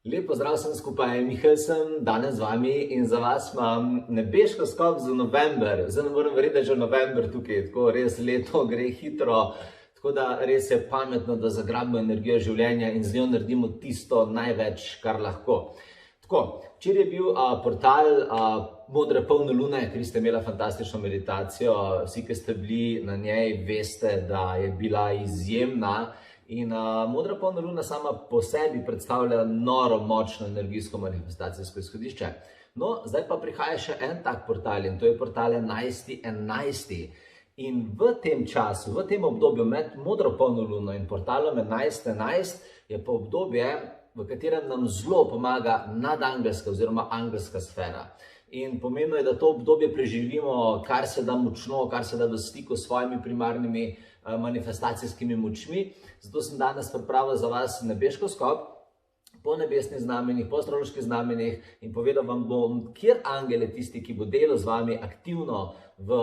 Lep pozdrav vsem skupaj, Mihael sem danes z vami in za vas imam nebeško skok za november. Zdaj ne morem verjeti, da je že november tukaj, tako res leto gre hitro, tako da res je pametno, da zagrabimo energijo življenja in z njo naredimo tisto največ, kar lahko. Tako, včeraj je bil portal Modre polne lune, kjer ste imeli fantastično meditacijo. Vsi, ki ste bili na njej, veste, da je bila izjemna. In modra polna luna sama po sebi predstavlja noro močno energijsko manifestacijsko izhodišče. No, zdaj pa prihaja še en tak portal in to je portal 11.11. In v tem času, v tem obdobju med modro polno luno in portalom 11.11 je pa obdobje, v katerem nam zelo pomaga nadangelska oziroma angelska sfera. In pomembno je, da to obdobje preživimo kar se da močno, kar se da v stiku s svojimi primarnimi manifestacijskimi močmi. Zato sem danes pripravil za vas nebeško skok po nebesnih znamenjih, po astroloških znamenjih in povedal vam bom, kjer angel je tisti, ki bo delal z vami aktivno v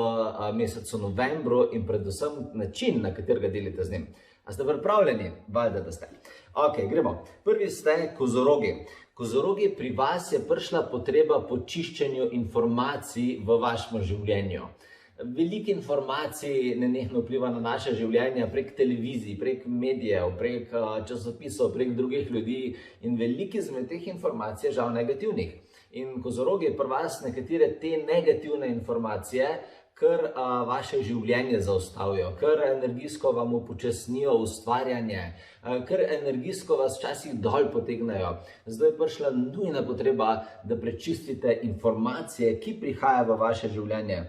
mesecu novembru in predvsem način, na katerega delite z njim. A ste pripravljeni? Valjda, da ste. Ok, gremo. Prvi ste kozorogi. Kozorogi, pri vas je prišla potreba po čiščenju informacij v vašem življenju. Veliko informacij nenehno vpliva na naše življenje prek televizij, prek medijev, prek časopisov, prek drugih ljudi in veliko izmed teh informacij je žal negativnih. In kozorogi, pri vas nekatere te negativne informacije kar vaše življenje zaustavijo, kar energijsko vam upočasnijo ustvarjanje, kar energijsko vas včasih dol potegnejo. Zdaj je prišla nujna potreba, da prečistite informacije, ki prihajajo v vaše življenje.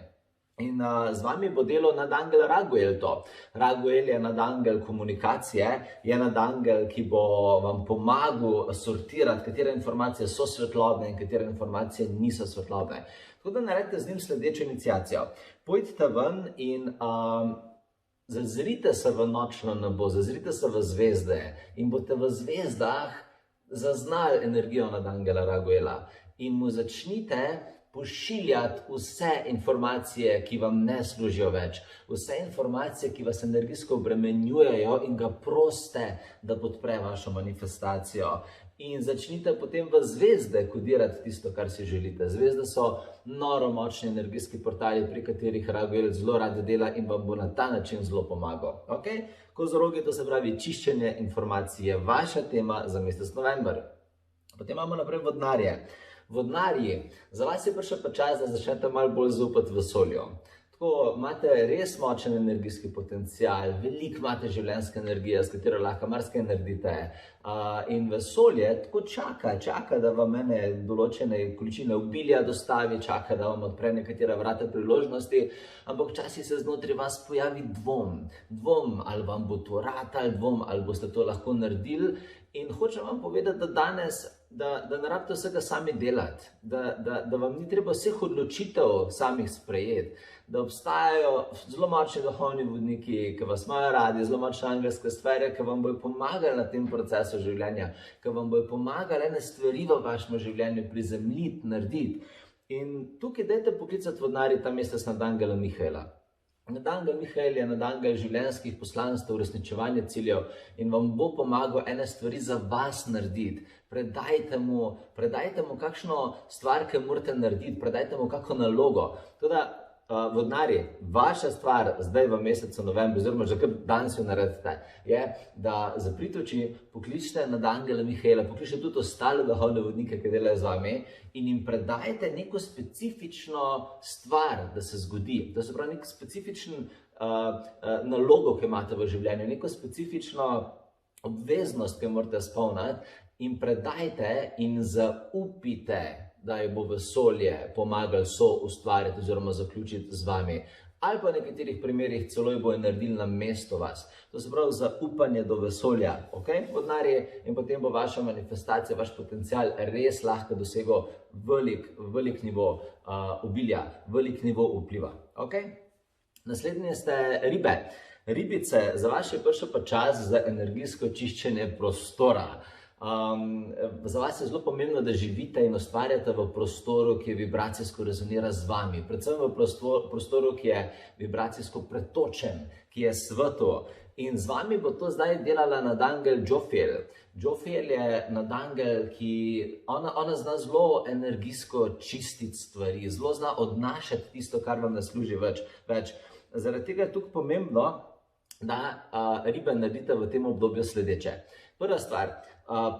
In z vami bo delo nadangel Raguel to. Raguel je nadangel komunikacije, je nadangel, ki bo vam pomagal sortirati, katere informacije so svetlobne in katere informacije niso svetlobne. Tako da naredite z njim sledečo iniciacijo. Pojdite ven in zazrite se v nočno nebo, zazrite se v zvezde in boste v zvezdah zaznali energijo nadangela Raguela in mu začnite pošiljati vse informacije, ki vam ne služijo več, vse informacije, ki vas energijsko obremenjujejo in ga prosite, da podpre vašo manifestacijo. In začnite potem v zvezde kodirati tisto, kar si želite. Zvezde so noro močni energijski portali, pri katerih Raguel zelo rad dela in vam bo na ta način zelo pomagal. Okay? Kozorogi, to se pravi čiščenje informacij, je vaša tema za mesec november. Potem imamo naprej vodnarje. Vodnarji, za vas je prišel pa čas, da začnete malo bolj zaupati vesolju. Tako, imate res močen energijski potencial, veliko imate življenjske energije, s katero lahko marsikaj naredite. In vesolje tako čaka, da vam ene določene količine obilja dostavi, čaka, da vam odpre nekatera vrata priložnosti, ampak včasih se znotraj vas pojavi dvom, ali vam bo to ratalo, dvom, ali boste to lahko naredili. In hočem vam povedati, da danes, da ne rabite vsega sami delati, da vam ni treba vseh odločitev samih sprejeti, da obstajajo zelo močni duhovni vodniki, ki vas imajo radi, zelo močne angelske sfere, ki vam bojo pomagali na tem procesu življenja, ki vam bojo pomagali ene stvari v vašem življenju prizemljiti, narediti. In tukaj dajte poklicati vodnarji ta mesec nadangela Mihaela. Nadangel Mihael je nadangel življenjskih poslanstev, uresničevanja ciljev in vam bo pomagal ene stvari za vas narediti. Predajte mu kakšno stvar, ki morate narediti, predajte mu kakšno nalogo. Teda, vodnarji, vaša stvar zdaj v mesecu novembru, oziroma že kar danes jo naredite, je, da zaprite oči, pokličite nadangela Mihaela, pokličite tudi ostale duhovne vodnike, ki delajo z vami in jim predajte neko specifično stvar, da se zgodi. To se pravi nek specifičen nalogo, ki imate v življenju, neko specifično obveznost, ki morate izpolniti in predajte in zaupite, da je bo vesolje pomagali ustvarjati oziroma zaključiti z vami. Ali pa v nekaterih primerih celo jo bo naredili na mesto vas. To se pravi zaupanje do vesolja, vodnarji, in potem bo vaša manifestacija, vaš potencial res lahko dosegel velik nivo obilja, velik nivo vpliva. Naslednje ste ribe. Ribice, za vas je prišel pa čas za energijsko čiščenje prostora. Za vas je zelo pomembno, da živite in ustvarjate v prostoru, ki je vibracijsko rezonira z vami. Predvsem v prostoru, ki je vibracijsko pretočen, ki je svetu. In z vami bo to zdaj delala nadangel Džofiel. Džofiel je nadangel, ki ona zna zelo energijsko čistiti stvari, zelo zna odnašati tisto, kar vam ne služi več. Zaradi tega je tukaj pomembno, da ribe naredite v tem obdobju sledeče. Prva stvar,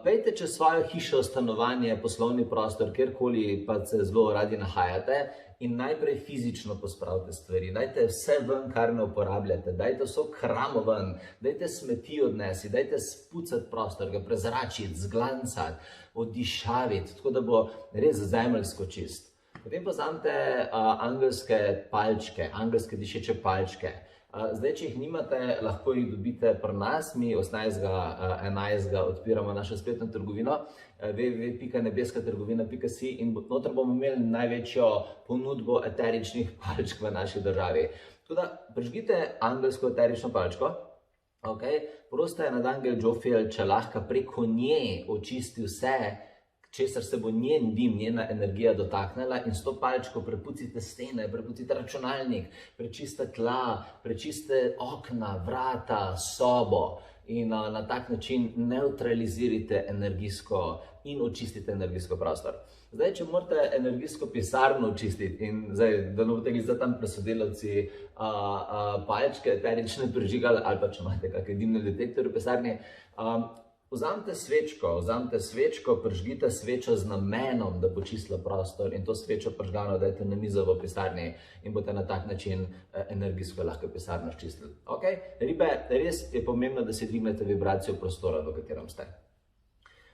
pejte čez svojo hišo, stanovanje, poslovni prostor, kjerkoli pa se zelo radi nahajate in najprej fizično pospravite stvari. Dajte vse ven, kar ne uporabljate, dajte vso kramo ven, dajte smeti odnesi, dajte spucati prostor, ga prezračiti, zglancati, odišaviti, tako da bo res zemeljsko čist. Potem pa vzamete angelske palčke, angelske dišeče palčke. Zdaj, če jih nimate, lahko jih dobite pri nas. Mi 18.11. odpiramo našo spletno trgovino www.nebeskatrgovina.si in noter bomo imeli največjo ponudbo eteričnih palčk v naši državi. Tako da prižgite angelsko eterično palčko, prosite nadangel Džofiel, če lahko preko nje očisti vse, česar se bo njen dim, njena energija dotaknila, in s to palčko prepucite stene, prepucite računalnik, prečiste tla, prečiste okna, vrata, sobo in na tak način nevtralizirate energijsko in očistite energijsko prostor. Zdaj, če morate energijsko pisarno očistiti in zdaj, da ne boste za tam presodelavci palčke eterične prižigali ali pa če imate kakšne dimne detektorje v pisarni, vzamete svečko, prižgite svečo z namenom, da bo čistila prostor in to svečo prižgano dajte na mizo v pisarni in boste na tak način energijsko lahko pisarno čistili. Ribe, res je pomembno, da si dvignete vibracijo prostora, v katerem ste.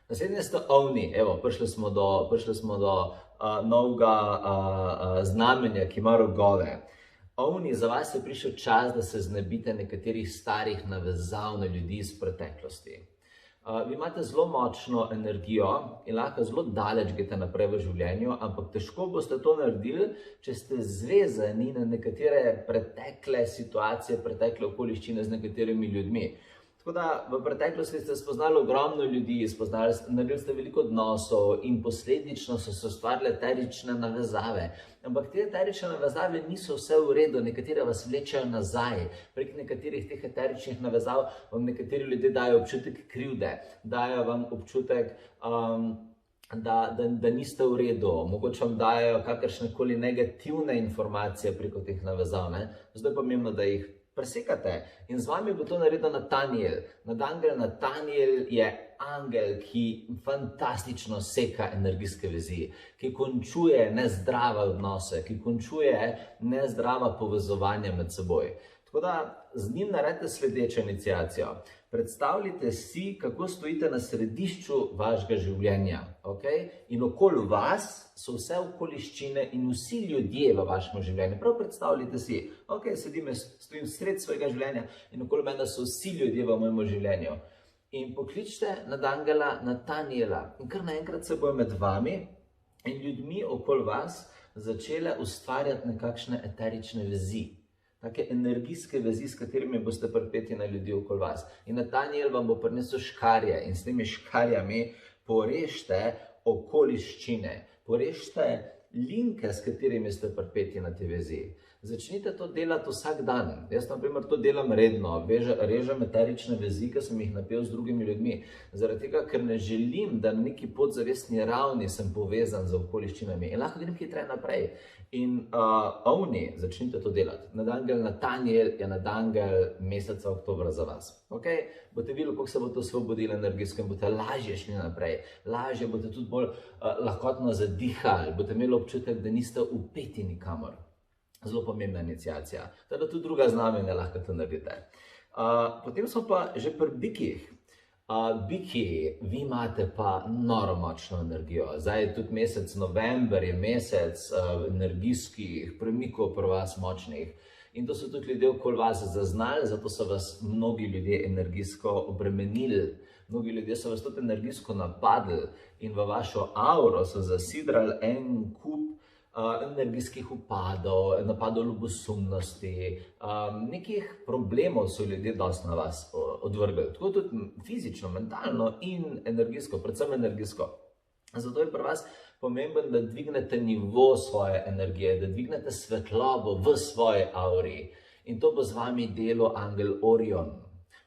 Naslednje ste ovni. Evo, prišli smo do novega znamenja, ki ima rogove. Ovni, za vas je prišel čas, da se znebite nekaterih starih navezav na ljudi iz preteklosti. Vi imate zelo močno energijo in lahko zelo daleč greste naprej v življenju, ampak težko boste to naredili, če ste zvezani na nekatere pretekle situacije, pretekle okoliščine z nekaterimi ljudmi. Tako da v preteklosti ste spoznali ogromno ljudi, naredili ste veliko odnosov in posledično so se ustvarile eterične navezave. Ampak te eterične navezave niso vse v redu, nekatere vas vlečejo nazaj. Prek nekaterih teh eteričnih navezav vam nekateri ljudje dajo občutek krivde, dajo vam občutek, da niste v redu, mogoče vam dajo kakršnekoli negativne informacije preko teh navezav. Zdaj je pomembno, da jih presekate in z vami bo to naredil Nataniel. Nadangel Nataniel je angel, ki fantastično seka energijske vezi, ki končuje nezdrave odnose, ki končuje nezdrava povezovanja med seboj. Tako da z njim naredite sledečo iniciacijo. Predstavljite si, kako stojite na središču vašega življenja. In okoli vas so vse okoliščine in vsi ljudje v vašem življenju. Prav predstavljite si, stojim sred svojega življenja in okoli mene so vsi ljudje v mojem življenju. In pokličite nadangela Nataniela in kar naenkrat se bojo med vami in ljudmi okoli vas začele ustvarjati nekakšne eterične vezi. Take energijske vezi, s katerimi boste pripeti na ljudi okoli vas. In Nataniel vam bo prinesel škarje in s temi škarjami porežite okoliščine, porežite linke, s katerimi ste pripeti na te vezi. Začnite to delati vsak dan. Jaz, na primer, to delam redno. Režem eterične vezi, ki sem jih napel z drugimi ljudmi. Zaradi tega, ker ne želim, da na neki podzavestni ravni sem povezan z okoliščinami in lahko grem hitreje naprej. In ovni, začnite to delati. Nadangel Nataniel je nadangel meseca oktobra za vas. Boste videli, kako se bo to osvobodilo energijsko in boste lažje šli naprej. Lažje boste tudi bolj lahkotno zadihali, boste imeli občutek, da niste vpeti nikamor. Zelo pomembna iniciacija. Teda tudi druga znamenja lahko to naredite. Potem smo pa že pri bikih. Biki, vi imate pa noro močno energijo. Zdaj tudi mesec november je mesec energijskih premikov pri vas močnih. In to so tudi ljudje okoli vas zaznali, zato so vas mnogi ljudje energijsko obremenili. Mnogi ljudje so vas tudi energijsko napadli in v vašo auro so zasidrali en kup energijskih upadov, napadov ljubosumnosti, nekih problemov so ljudje dosti na vas odvrgli. Tako tudi fizično, mentalno in energijsko, predvsem energijsko. Zato je pri vas pomemben, da dvignete nivo svoje energije, da dvignete svetlobo v svoji auri. In to bo z vami delal angel Orion.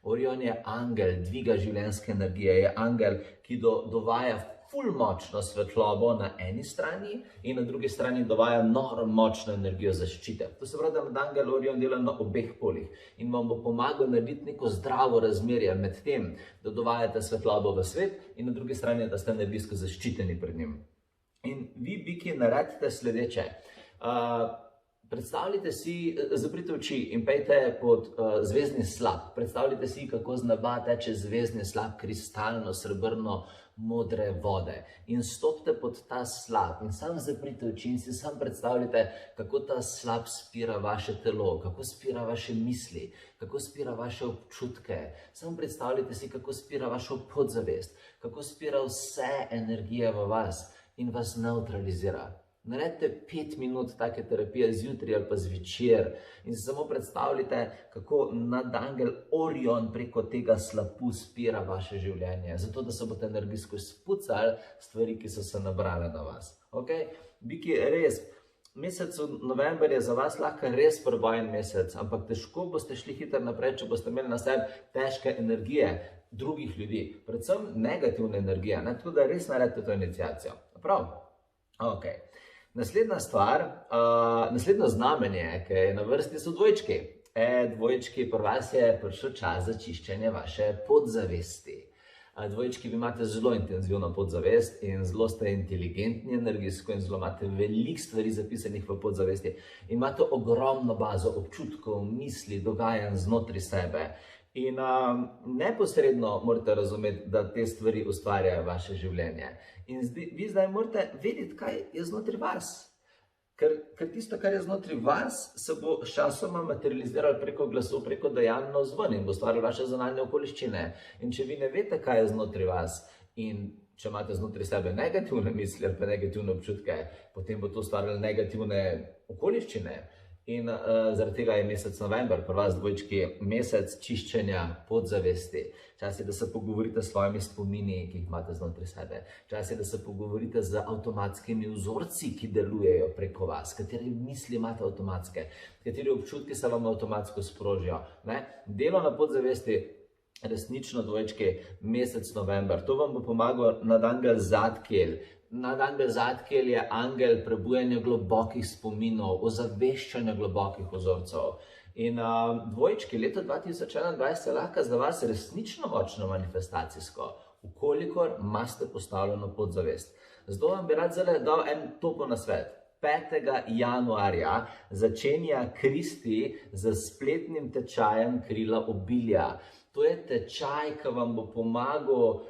Orion je angel dviga življenjske energije, je angel, ki dovaja ful močno svetlobo na eni strani in na drugi strani dovaja noro močno energijo zaščite. To se pravi, da med angel Orion dela na obeh polih in vam bo pomagal narediti neko zdravo razmerje med tem, da dovajate svetlobo v svet in na drugi strani, da ste energijsko zaščiteni pred njim. In vi, biki, naredite sledeče. Predstavljajte si, zaprite oči in pejte pod zvezdni slap. Predstavljajte si, kako z neba teče zvezdni slap kristalno, srebrno, modre vode. In stopite pod ta slap in sam zaprite oči in si sam predstavljajte, kako ta slap spira vaše telo, kako spira vaše misli, kako spira vaše občutke. Sam predstavljajte si, kako spira vašo podzavest, kako spira vse energije v vas in vas neutralizira. Naredite 5 minut take terapije zjutraj ali pa zvečer in si samo predstavljajte, kako nadangel Orion preko tega slapu spira vaše življenje, zato da se boste energijsko spucali stvari, ki so se nabrale na vas. Okay? Biki, res, mesec november je za vas lahko res prebojen mesec, ampak težko boste šli hitro naprej, če boste imeli na sebi težke energije drugih ljudi, predvsem negativne energije, ne? Tako da res naredite to iniciacijo. Prav? Ok. Naslednja stvar, naslednjo znamenje, ki je na vrsti, so dvojčki. Dvojčki, pri vas je prišel čas za čiščenje vaše podzavesti. Dvojčki, vi imate zelo intenzivno podzavest in zelo ste inteligentni energijsko in zelo imate veliko stvari zapisanih v podzavesti. In imate ogromno bazo občutkov, misli, dogajanj znotraj sebe. In neposredno morate razumeti, da te stvari ustvarjajo vaše življenje. In vi zdaj morate vedeti, kaj je znotraj vas. Ker tisto, kar je znotraj vas, se bo s časoma materializiralo preko glasov, preko dejanj navzven in bo ustvarjalo vaše zunanje okoliščine. In če vi ne veste, kaj je znotraj vas in če imate znotraj sebe negativne misli ali pa negativne občutke, potem bo to ustvarjalo negativne okoliščine. In zaradi tega je mesec november, pri vas dvojčki, mesec čiščenja podzavesti. Čas je, da se pogovorite s svojimi spomini, ki jih imate znotraj sebe. Čas je, da se pogovorite z avtomatskimi vzorci, ki delujejo preko vas. Kateri misli imate avtomatske, kateri občutki se vam avtomatsko sprožijo. Ne? Delo na podzavesti, resnično dvojčki, mesec november. To vam bo pomagal nadangel Zadkiel. Nadangel Zadkiel je angel prebujanja globokih spominov, ozaveščanja globokih vzorcev. In dvojčki, leto 2021 je lahko za vas resnično močno manifestacijsko, ukolikor imate postavljeno podzavest. Zato vam bi rad zdaj dal en topo nasvet. 5. januarja začenja Kristi z spletnim tečajem Krila obilja. To je tečaj, ki vam bo pomagal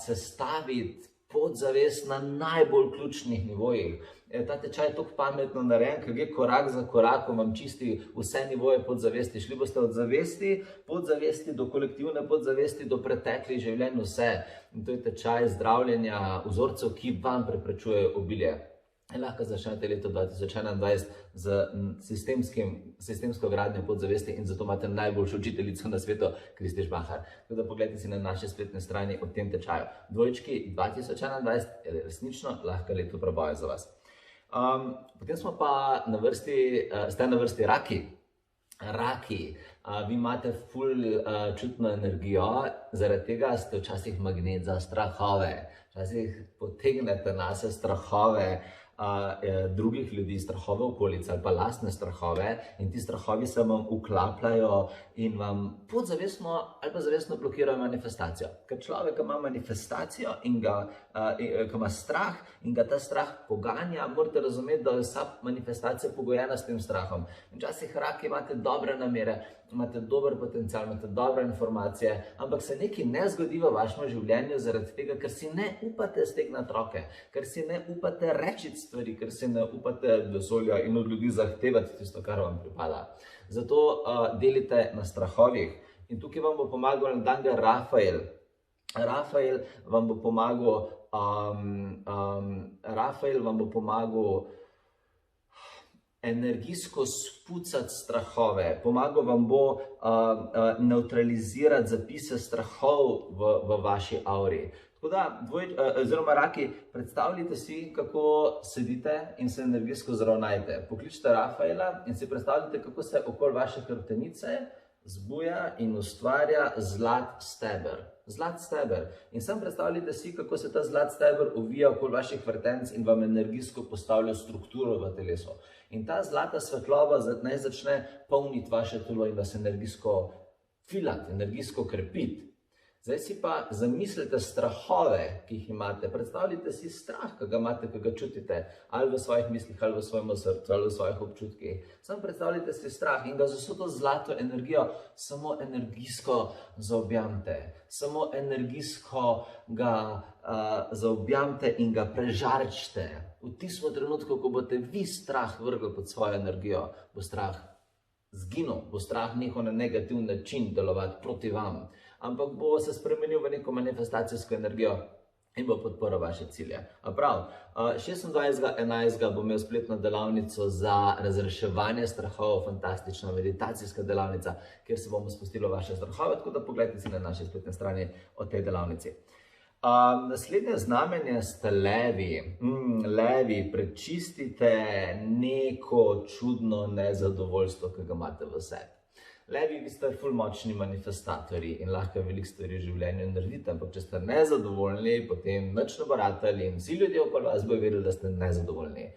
sestaviti podzavest na najbolj ključnih nivojih. Ta tečaj je tako pametno narejen, ker gre korak za korakom vam čisti vse nivoje podzavesti. Šli boste od zavesti, podzavesti do kolektivne podzavesti, do preteklih življenj vse. In to je tečaj zdravljenja vzorcev, ki vam preprečujejo obilje. Lahko začnete leto 2021 z sistemsko gradnjo podzavesti in zato imate najboljšo učiteljico na svetu, Kristi Žbahar. Tako da pogledajte si na naši spletni strani o tem tečaju. Dvojčki, 2021 je resnično lahko leto preboja za vas. Potem smo pa ste na vrsti raki. Raki, vi imate ful čutno energijo, zaradi tega ste včasih magnet za strahove. Včasih potegnete nase strahove drugih ljudi, strahove okolice ali pa lastne strahove in ti strahovi se vam vklapljajo in vam podzavestno ali pa zavestno blokirajo manifestacijo. Ker človek ima manifestacijo in ko ima strah in ga ta strah poganja, morate razumeti, da je vsa manifestacija pogojena s tem strahom. Včasih raki imate dobre namere, imate dober potencial, imate dobre informacije, ampak se nekaj ne zgodi v vašem življenju zaradi tega, ker si ne upate stegnati roke, ker si ne upate reči stvari, ker se ne upate vesolja in od ljudi zahtevati tisto, kar vam pripada. Zato delite na strahovih. In tukaj vam bo pomagal nadangel Rafael. Rafael vam bo pomagal energijsko spucati strahove. Pomagal vam bo neutralizirati zapise strahov v vaši auri. Tako da, oziroma raki, predstavljajte si, kako sedite in se energijsko zravnajte. Pokličite Rafaela in si predstavljajte, kako se okoli vaše hrbtenice zbuja in ustvarja zlat steber. Zlat steber. In sam predstavljajte si, kako se ta zlat steber uvija okoli vaših vrtenc in vam energijsko postavlja strukturo v telesu. In ta zlata svetloba naj začne polniti vaše telo in vas energijsko filati, energijsko krepiti. Zdaj si pa zamislite strahove, ki jih imate. Predstavljajte si strah, ki ga imate, ki ga čutite, ali v svojih mislih, ali v svojem srcu, ali v svojih občutkih. Samo predstavljajte si strah in ga z vso to zlato energijo samo energijsko zaobjamte. Samo energijsko ga zaobjamte in ga prežarčite. V tistem trenutku, ko boste vi strah vrgli pod svojo energijo, bo strah zginil, bo strah nehal na negativ način delovati proti vam. Ampak bo se spremenil v neko manifestacijsko energijo in bo podporil vaše cilje. A prav, 26.11. bom imel spletno delavnico za razreševanje strahov, fantastična meditacijska delavnica, kjer se bomo spustili v vaše strahove, tako da pogledajte si na naši spletni strani o tej delavnici. Naslednje znamenje ste levi. Levi, prečistite neko čudno nezadovoljstvo, ki ga imate v sebi. Levi, vi ste ful močni manifestatorji in lahko veliko stvari v življenju naredite, ampak če ste nezadovoljni, potem nič ne bo ratalo in vsi ljudje okoli vas bodo vedeli, da ste nezadovoljni.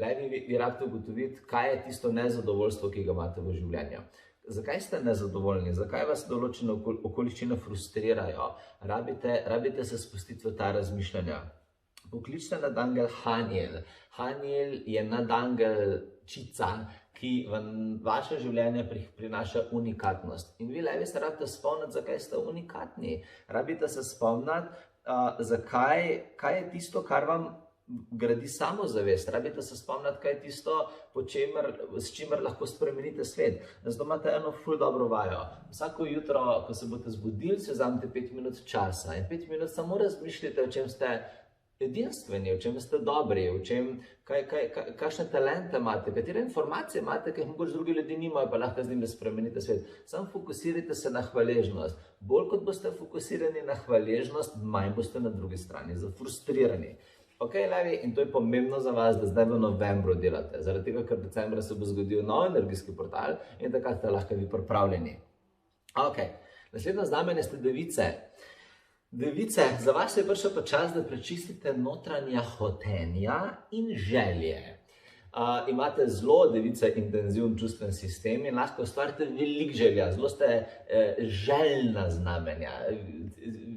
Levi, vi rabite ugotoviti, kaj je tisto nezadovoljstvo, ki ga imate v življenju. Zakaj ste nezadovoljni? Zakaj vas določene okoliščine frustrirajo? Rabite se spustiti v ta razmišljanja. Pokličite nadangel Haniel. Haniel je nadangelčica, ki v vaše življenje prinaša unikatnost. In vi, levi, se rabite spomniti, zakaj ste unikatni. Rabite se spomniti, kaj je tisto, kar vam gradi samozavest. Rabite se spomniti, kaj je tisto, s čimer lahko spremenite svet. Zato imate eno ful dobro vajo. Vsako jutro, ko se boste zbudili, si vzamete 5 minut časa in 5 minut samo razmišljate, o čem ste edinstveni, v čem ste dobri, v čem, kakšne talente imate, katere informacije imate, ki jih mogoče drugi ljudje nimajo, pa lahko z njimi spremenite svet. Samo fokusirajte se na hvaležnost. Bolj kot boste fokusirani na hvaležnost, manj boste na drugi strani zafrustrirani. Ok, levi, in to je pomembno za vas, da zdaj v novembru delate, zaradi tega, ker decembra se bo zgodil nov energijski portal in takrat ste lahko vi pripravljeni. Ok, naslednje znamenje ste device. Device, za vas je prišel pa čas, da prečistite notranja hotenja in želje. Imate zelo, device, intenziven čustven sistem in lahko ustvarite veliko želja, zelo ste željna znamenja.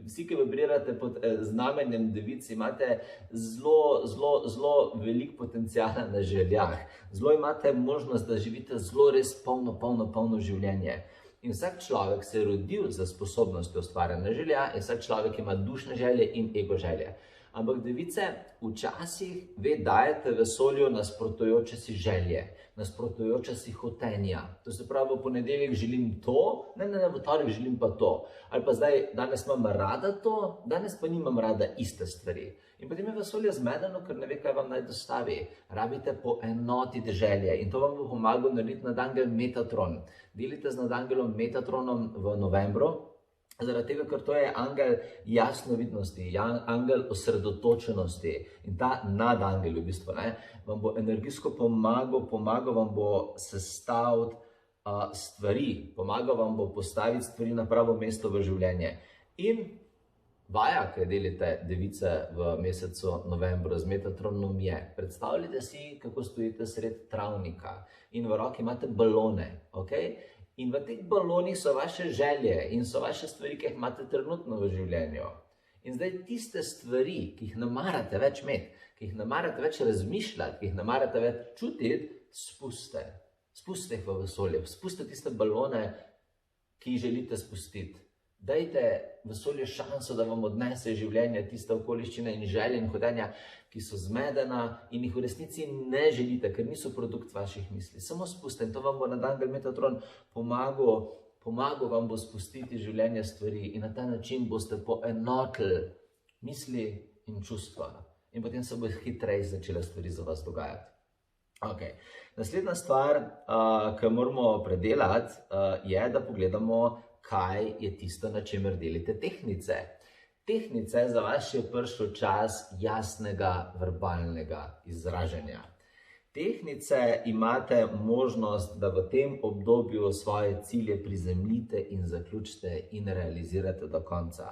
Vsi, ki vibrirate pod znamenjem devic, imate zelo veliko potencijala na željah. Zelo imate možnost, da živite zelo res polno življenje. In vsak človek se je rodil za sposobnostjo ustvarjanja želja in vsak človek ima dušne želje in ego želje. Ampak device, včasih vi dajete vesolju nasprotujoče si želje, nasprotujoče si hotenja. To se pravi, v ponedeljek želim to, ne, v torek želim pa to. Ali pa zdaj, danes imam rada to, danes pa nimam rada iste stvari. In potem je vesolje zmedeno, ker ne ve, kaj vam naj dostavi. Rabite poenotiti želje in to vam bo pomagalo narediti nadangel Metatron. Delite z nadangelom Metatronom v novembru, zaradi tega, ker to je angel jasnovidnosti, angel osredotočenosti in ta nadangel v bistvu vam bo energijsko pomagal vam bo sestaviti stvari, pomagal vam bo postaviti stvari na pravo mesto v življenje. In vaja, ki delite device v mesecu novembru z Metatronom je, predstavljajte si, kako stojite sred travnika in v roki imate balone, ok? In v teh balonih so vaše želje in so vaše stvari, ki jih imate trenutno v življenju. In zdaj tiste stvari, ki jih ne marate več imeti, ki jih ne marate več razmišljati, ki jih ne marate več čutiti, spustite. Spustite jih v vesolje, spustite tiste balone, ki jih želite spustiti. Dajte vesolje šanso, da vam odnese življenje tiste okoliščine in želje in hotenja, ki so zmedena in jih v resnici ne želite, ker niso produkt vaših misli. Samo spustite in to vam bo nadangel Metatron pomagal vam bo spustiti življenje stvari in na ta način boste poenotili misli in čustva. In potem se bo hitreje začele stvari za vas dogajati. Ok, naslednja stvar, ki moramo predelati, je, da pogledamo, kaj je tisto, na čemer delite tehtnice. Tehtnice, za vas je prišel čas jasnega verbalnega izražanja. Tehnice imate možnost, da v tem obdobju svoje cilje prizemljite in zaključite in realizirate do konca.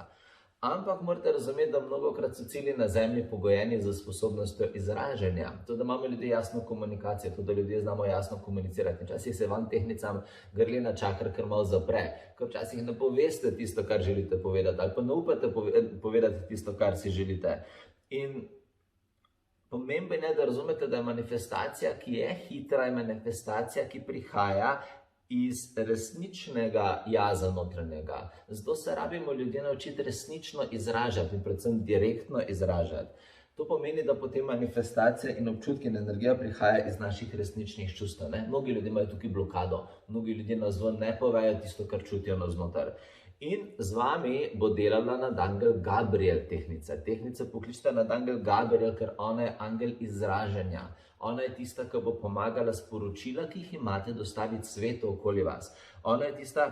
Ampak morate razumeti, da mnogokrat so cilji na zemlji pogojeni za sposobnostjo izražanja. To, da imamo ljudje jasno komunikacijo, to, da ljudje znamo jasno komunicirati. Včasih se vam tehnicam grlena čakra kar malo zapre, ker včasih ne poveste tisto, kar želite povedati, ali pa ne upate povedati tisto, kar si želite. In pomembno je, da razumete, da je manifestacija, ki je hitra, je manifestacija, ki prihaja iz resničnega jaza notranjega. Zato se rabimo ljudje naučiti resnično izražati in predvsem direktno izražati. To pomeni, da potem manifestacija in občutki in energija prihaja iz naših resničnih čustev. Mnogi ljudje imajo tukaj blokado, mnogi ljudje navzven ne povejo tisto, kar čutijo navznoter. In z vami bo delala nadangel Gabriel tehnica. Tehnica pokličeta nadangel Gabriel, ker ona je angel izražanja. Ona je tista, ki bo pomagala sporočila, ki jih imate, dostaviti svetu okoli vas. Ona je tista,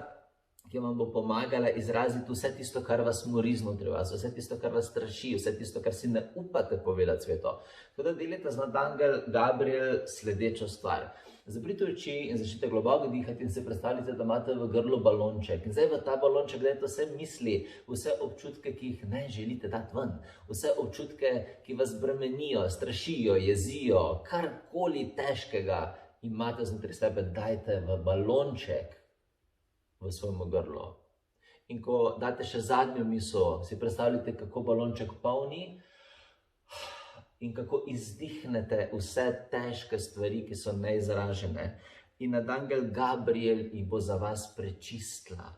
ki vam bo pomagala izraziti vse tisto, kar vas mori znotraj vas, vse tisto, kar vas straši, vse tisto, kar si ne upate povedati svetu. Tako da delite z nadangel Gabriel sledečo stvar. Zaprite oči in začnite globoko dihati in se predstavljate, da imate v grlu balonček. In zdaj v ta balonček dajte vse misli, vse občutke, ki jih ne želite dati ven. Vse občutke, ki vas bremenijo, strašijo, jezijo, karkoli težkega imate znotraj sebe, dajte v balonček v svojem grlu. In ko date še zadnjo misel, si predstavljate, kako balonček polni, in kako izdihnete vse težke stvari, ki so neizražene. In nadangel Gabriel jih bo za vas prečistila.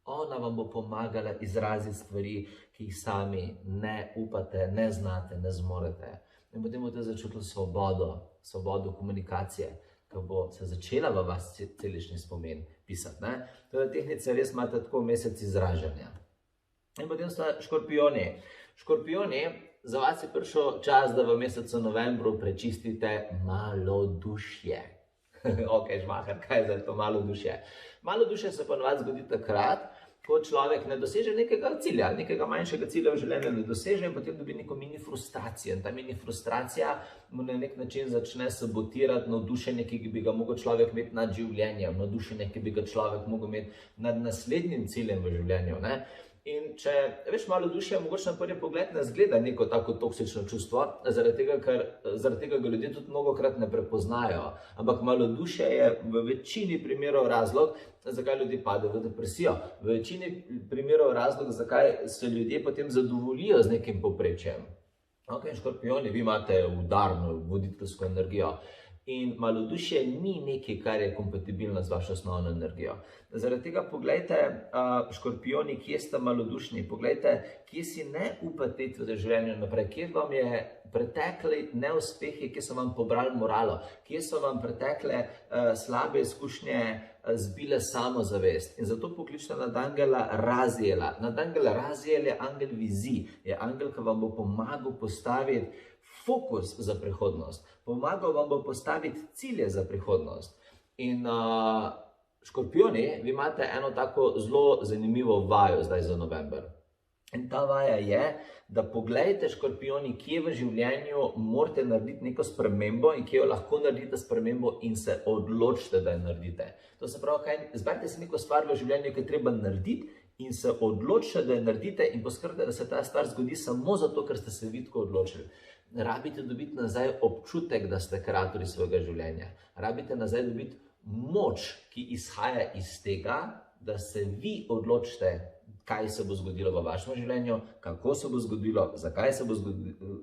Ona vam bo pomagala izraziti stvari, ki jih sami ne upate, ne znate, ne zmorete. In potem boste začutili svobodo komunikacije, ki bo se začela v vas celični spomin pisati. Torej, tehnice res imate tako mesec izražanja. In potem so škorpijoni. Škorpijoni, za vas je prišel čas, da v mesecu novembru prečistite malodušje. Ok, žmahar, kaj je zdaj to malodušje? Malodušje se ponovadi zgodi takrat, ko človek ne doseže nekega cilja, nekega manjšega cilja v življenju ne doseže in potem dobi neko mini frustracijo. In ta mini frustracija mu na nek način začne sabotirati navdušenje, ki bi ga mogel človek imeti nad življenjem, navdušenje, ki bi ga človek mogel imeti nad naslednjim ciljem v življenju. In če veš malodušje, mogoče na prvi pogled ne zgleda neko tako toksično čustvo, zaradi tega ga ljudje tudi mnogokrat ne prepoznajo. Ampak malodušje je v večini primerov razlog, zakaj ljudje padejo v depresijo. V večini primerov razlog, zakaj se ljudje potem zadovoljijo z nekim povprečjem. Ok, škorpijoni, vi imate udarno, voditeljsko energijo. In malodušje ni nekaj, kar je kompatibilno z vašo osnovno energijo. Zaradi tega poglejte, škorpijoni, kje ste malodušni, poglejte, kje si ne upate iti v življenju naprej, kje vam je pretekli neuspehi, kje so vam pobrali moralo, kje so vam pretekle slabe izkušnje zbile samozavest. In zato pokličite nadangela Raziela. Nadangel Raziel je angel vizij, je angel, ki vam bo pomagal postaviti fokus za prihodnost, pomagal vam bo postaviti cilje za prihodnost. In škorpijoni, vi imate eno tako zelo zanimivo vajo zdaj za november. In ta vaja je, da poglejte škorpijoni, kje v življenju morate narediti neko spremembo in kje jo lahko naredite spremembo in se odločite, da jo naredite. To se pravi, izberite si neko stvar v življenju, ki je treba narediti in se odločite, da jo naredite in poskrbite, da se ta stvar zgodi samo zato, ker ste se vi tako odločili. Rabite dobiti nazaj občutek, da ste kreatorji svojega življenja. Rabite nazaj dobiti moč, ki izhaja iz tega, da se vi odločite, kaj se bo zgodilo v vašem življenju, kako se bo zgodilo, zakaj se bo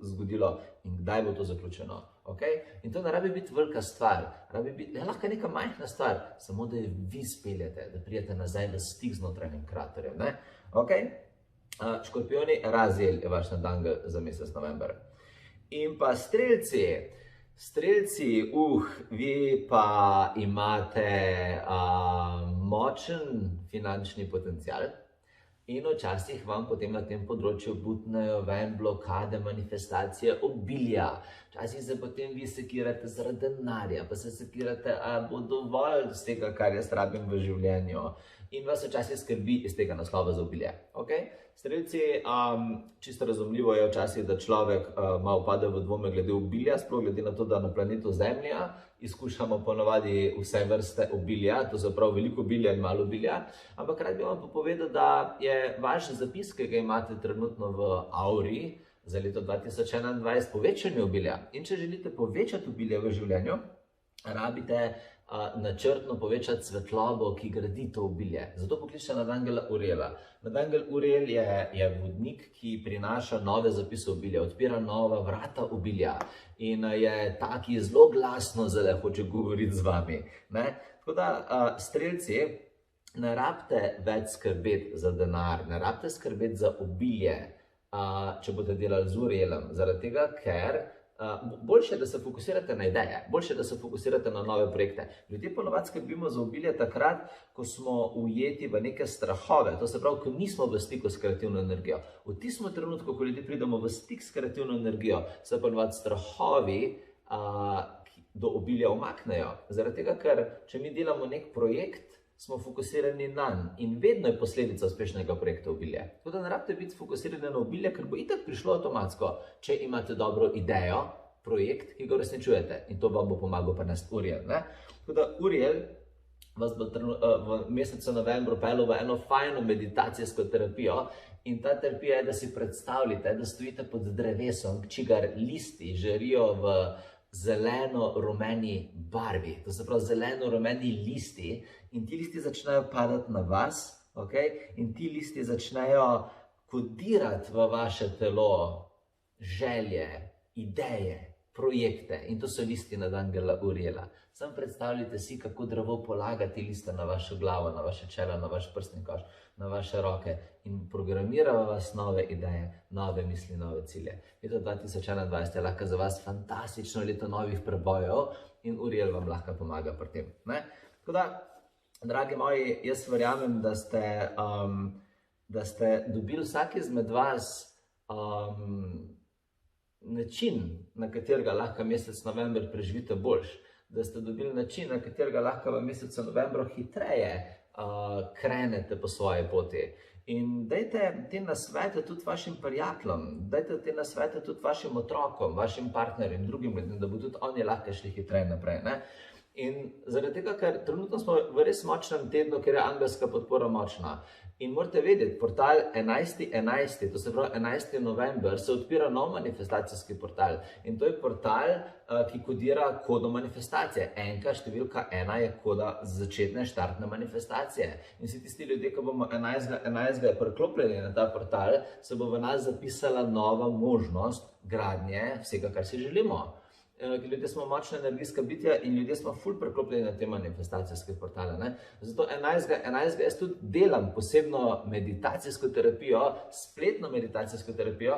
zgodilo in kdaj bo to zaključeno. Okay? In to ne rabi biti velika stvar, lahko je neka majhna stvar, samo da jo vi speljete, da prijete nazaj v stik z notranjim kreatorjem. Okay? Škorpijoni, Raziel je vaš nadangel za mesec november. In pa strelci, vi pa imate močen finančni potencial in včasih vam potem na tem področju butnejo ven blokade, manifestacije obilja. Včasih se potem vi sekirate zaradi denarja, pa se sekirate, a bo dovolj z tega, kar jaz rabim v življenju. in vas včasih skrbi iz tega naslova za obilje. Okay? Strelci, čisto razumljivo je včasih, da človek malo pade v dvome glede obilja, sploh glede na to, da na planetu Zemlja izkušamo ponovadi vse vrste obilja, to se pravi veliko obilja in malo obilja, ampak rad bi vam pa povedal, da je vaš zapis, ki ga imate trenutno v auri za leto 2021, povečanje obilja. In če želite povečati obilje v življenju, rabite načrtno povečati svetlobo, ki gradi to obilje. Zato pokličite nadangela Uriela. Nadangel Uriel je vodnik, ki prinaša nove zapise obilja, odpira nova vrata obilja in je ta, ki zelo glasno zdaj hoče govoriti z vami. Tako da, strelci, ne rabite več skrbeti za denar, ne rabite skrbeti za obilje, če boste delali z Urielem, zaradi tega, ker boljše je, da se fokusirate na ideje, boljše je, da se fokusirate na nove projekte. Ljudje ponovadi skrbimo za obilje takrat, ko smo ujeti v neke strahove, to se pravi, ko nismo v stiku s kreativno energijo. V tistem trenutku, ko ljudje pridemo v stik s kreativno energijo, se ponovadi strahovi do obilja umaknejo. Zaradi tega, ker če mi delamo nek projekt, smo fokusirani nanj in vedno je posledica uspešnega projekta obilje. Tako da ne rabite biti fokusirani na obilje, ker bo itak prišlo avtomatsko, če imate dobro idejo, projekt, ki ga uresničujete. In to vam bo pomagal prinesti Uriel. Tako da Uriel vas bo v mesecu novembru peljal v eno fajno meditacijsko terapijo. In ta terapija je, da si predstavljate, da stojite pod drevesom, čigar listi žarijo v zeleno-rumeni barvi. To se pravi zeleno-rumeni listi in ti listi začnejo padati na vas, in ti listi začnejo kodirati v vaše telo želje, ideje, projekte in to so listi nadangela Uriela. Samo predstavljajte si, kako drevo polaga te liste na vašo glavo, na vaše čelo, na vaš prsni koš, na vaše roke in programira vas nove ideje, nove misli, nove cilje. Leto 2021 je lahko za vas fantastično leto novih prebojev in Uriel vam lahko pomaga pri tem. Tako da, dragi moji, jaz verjamem, da ste dobili vsak izmed vas način, na katerega lahko mesec november preživite boljš. Da ste dobili način, na katerega lahko v mesecu novembru hitreje krenete po svoji poti. In dajte te nasvete tudi vašim prijateljem, dajte te nasvete tudi vašim otrokom, vašim partnerjem, drugim ljudem, da bo tudi oni lahko šli hitreje naprej. In zaradi tega, ker trenutno smo v res močnem tednu, ker je angelska podpora močna. In morate vedeti, portal 11.11, to se pravi 11. november, se odpira nov manifestacijski portal. In to je portal, ki kodira kodo manifestacije. Enka, številka 1 je koda začetne štartne manifestacije. In vsi tisti ljudje, ki bomo 11. priklopljeni na ta portal, se bo v nas zapisala nova možnost gradnje vsega, kar si želimo. Ljudje smo močna energijska bitja in ljudje smo ful preklopljeni na te manifestacijske portale. Zato 11. jaz tudi delam posebno meditacijsko terapijo, spletno meditacijsko terapijo,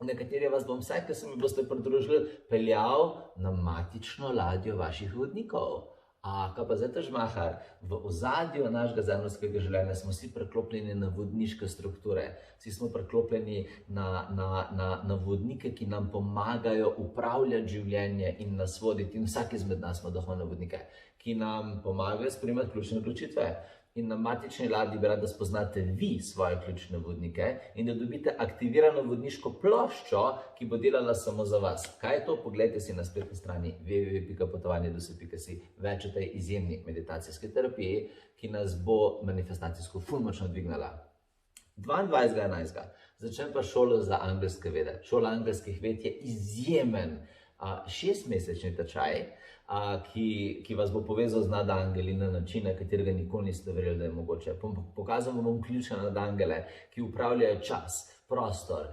na kateri vas bom vsaj, ki se mi boste pridružili, peljal na matično ladjo vaših vodnikov. Kaj pa zdaj Žmahar? V ozadju našega zemeljskega življenja smo vsi preklopljeni na vodniške strukture. Vsi smo preklopljeni na vodnike, ki nam pomagajo upravljati življenje in nas voditi. In vsak izmed nas ima duhovne vodnike, ki nam pomagajo sprejemati ključne odločitve. In na matični ladji bi rad, da spoznate vi svoje ključne vodnike in da dobite aktivirano vodniško ploščo, ki bo delala samo za vas. Kaj je to? Poglejte si na spletni strani www.potovanjeduše.si več o tej izjemni meditacijski terapiji, ki nas bo manifestacijsko ful močno dvignala. 22.11. začnem pa šolo za angelske vede. Šola angelskih ved je izjemen 6-mesečni tečaj, ki vas bo povezal z nadangeli na način, na katerega nikoli niste verjeli, da je mogoče. Pokazal vam bom ključne nadangele, ki upravljajo čas, prostor,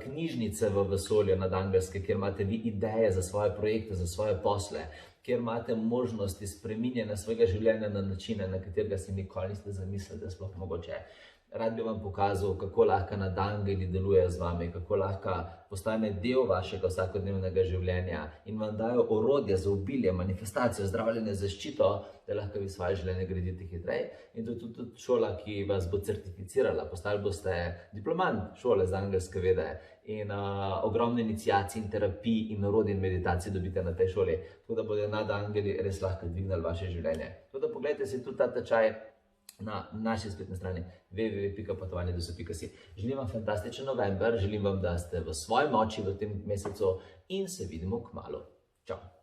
knjižnice v vesolju nadangelske, kjer imate vi ideje za svoje projekte, za svoje posle, kjer imate možnosti spreminjanja svojega življenja na načine, na katerega si nikoli niste zamislili, da je sploh mogoče. Rad bi vam pokazal, kako lahko nadangeli delujejo z vami, kako lahko postane del vašega vsakodnevnega življenja in vam dajo orodje za obilje, manifestacijo, zdravljenje, zaščito, da lahko vi svoje življenje gradite hitreje. In to je tudi šola, ki vas bo certificirala. Postali boste diplomant šole za angelske vede in ogromno inicijacij in terapij in orodij in meditacij dobite na tej šoli. Tako da bodo nadangeli res lahko dvignili vaše življenje. Tako da pogledajte si tudi ta tečaj. na naši spletni strani www.potovanjedusu.si. Želim vam fantastičen november, želim vam, da ste v svoji moči v tem mesecu in se vidimo kmalu. Čau!